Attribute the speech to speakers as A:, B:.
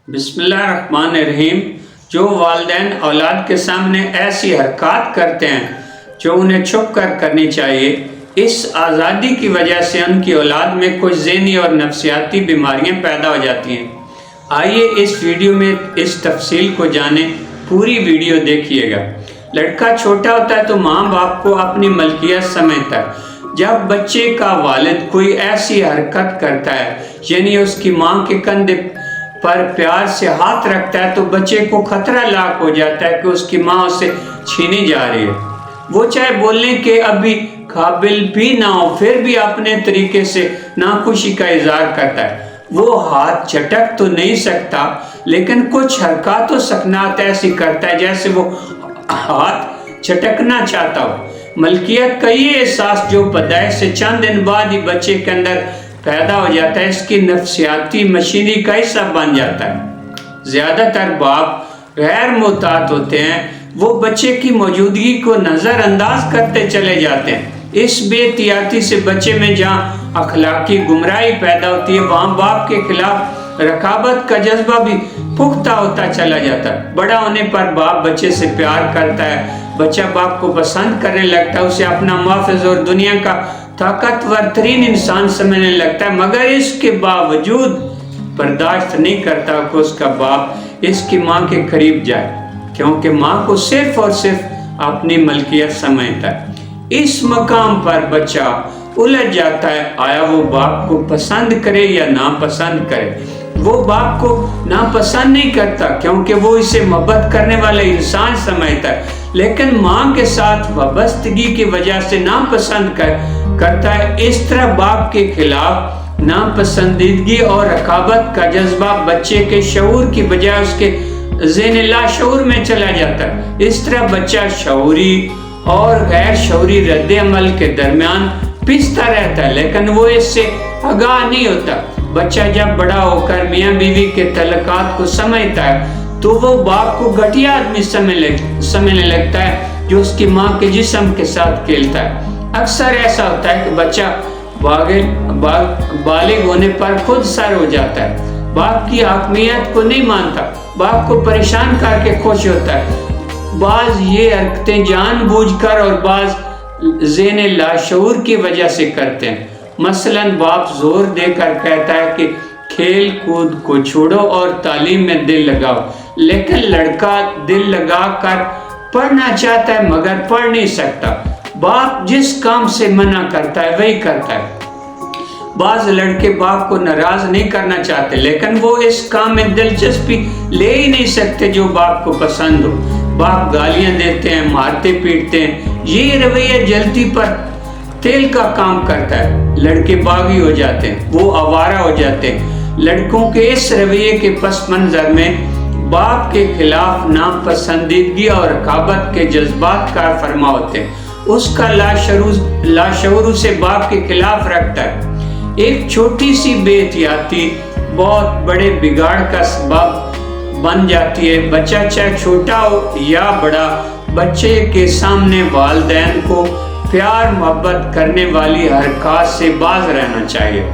A: بسم اللہ الرحمن الرحیم۔ جو والدین اولاد کے سامنے ایسی حرکات کرتے ہیں جو انہیں چھپ کر کرنی چاہیے، اس آزادی کی وجہ سے ان کی اولاد میں کچھ ذہنی اور نفسیاتی بیماریاں پیدا ہو جاتی ہیں۔ آئیے اس ویڈیو میں اس تفصیل کو جانیں، پوری ویڈیو دیکھیے گا۔ لڑکا چھوٹا ہوتا ہے تو ماں باپ کو اپنی ملکیت سمجھتا ہے۔ جب بچے کا والد کوئی ایسی حرکت کرتا ہے، یعنی اس کی ماں کے کندھے پر پیار سے ہاتھ رکھتا ہے، تو بچے کو خطرہ لاحق ہو جاتا ہے کہ اس کی ماں اسے چھینی جا رہی ہے۔ وہ چاہے بولنے کے ابھی قابل بھی نہ ہو، پھر بھی اپنے طریقے سے ناخوشی کا اظہار کرتا ہے۔ وہ ہاتھ جھٹک تو نہیں سکتا، لیکن کچھ حرکات و سکنات ایسی کرتا ہے جیسے وہ ہاتھ جھٹکنا چاہتا ہو۔ ملکیت کا یہ احساس جو پیدائش سے چند دن بعد ہی بچے کے اندر پیدا ہو جاتا ہے، اس کی نفسیاتی مشینری کا حصہ بن جاتا ہے۔ زیادہ تر باپ غیر محتاط ہوتے ہیں، وہ بچے کی موجودگی کو نظر انداز کرتے چلے جاتے ہیں۔ اس بے احتیاطی سے بچے میں جہاں اخلاقی گمراہی پیدا ہوتی ہے، وہاں باپ کے خلاف رقابت کا جذبہ بھی پختہ ہوتا چلا جاتا ہے۔ بڑا ہونے پر باپ بچے سے پیار کرتا ہے، بچہ باپ کو پسند کرنے لگتا ہے، اسے اپنا محافظ اور دنیا کا طاقتور ترین انسان سمجھنے لگتا ہے، مگر اس کے باوجود برداشت نہیں کرتا کہ اس کا باپ اس کی ماں کے قریب جائے، کیونکہ ماں کو صرف اور صرف اپنی ملکیت سمجھتا ہے۔ اس مقام پر بچہ الجھ جاتا ہے، آیا وہ باپ کو پسند کرے یا ناپسند کرے۔ وہ باپ کو ناپسند نہیں کرتا کیونکہ وہ اسے محبت کرنے والا انسان سمجھتا ہے، لیکن ماں کے ساتھ وابستگی کی وجہ سے ناپسند کرتا ہے۔ اس طرح باپ کے خلاف ناپسندیدگی اور رقابت کا جذبہ بچے کے شعور کی بجائے اس کے ذہن لاشعور میں چلا جاتا ہے۔ اس طرح بچہ شعوری اور غیر شعوری رد عمل کے درمیان پستا رہتا ہے، لیکن وہ اس سے آگاہ نہیں ہوتا۔ بچہ جب بڑا ہو کر میاں بیوی کے تعلقات کو سمجھتا ہے تو وہ باپ کو گھٹیا آدمی سمجھنے لگتا ہے جو اس کی ماں کے جسم کے ساتھ کھیلتا ہے۔ اکثر ایسا ہوتا ہے کہ بچہ بالغ ہونے پر خود سر ہو جاتا ہے، باپ کی حاکمیت کو نہیں مانتا، باپ کو پریشان کر کے خوش ہوتا ہے۔ بعض یہ حرکتیں جان بوجھ کر اور بعض ذہن لاشعور کی وجہ سے کرتے ہیں۔ مثلاً باپ زور دے کر کہتا ہے کہ کھیل کود کو چھوڑو اور تعلیم میں دل لگاؤ، لیکن لڑکا دل لگا کر پڑھنا چاہتا ہے مگر پڑھ نہیں سکتا۔ باپ جس کام سے منع کرتا ہے وہی کرتا ہے۔ بعض لڑکے باپ کو ناراض نہیں کرنا چاہتے، لیکن وہ اس کام میں دلچسپی لے ہی نہیں سکتے جو باپ کو پسند ہو۔ باپ گالیاں دیتے ہیں، مارتے پیٹتے ہیں، یہ رویہ جلتی پر تیل کا کام کرتا ہے۔ لڑکے باغی ہو جاتے ہیں، وہ آوارہ ہو جاتے ہیں۔ لڑکوں کے اس رویے کے پس منظر میں باپ کے خلاف ناپسندیدگی اور رقابت کے جذبات کار فرما ہوتے ہیں۔ اس کا لاشعور اسے باپ کے خلاف رکھتا ہے۔ ایک چھوٹی سی بے احتیاطی بہت بڑے بگاڑ کا سبب بن جاتی ہے۔ بچہ چاہے چھوٹا ہو یا بڑا، بچے کے سامنے والدین کو پیار محبت کرنے والی حرکات سے باز رہنا چاہیے۔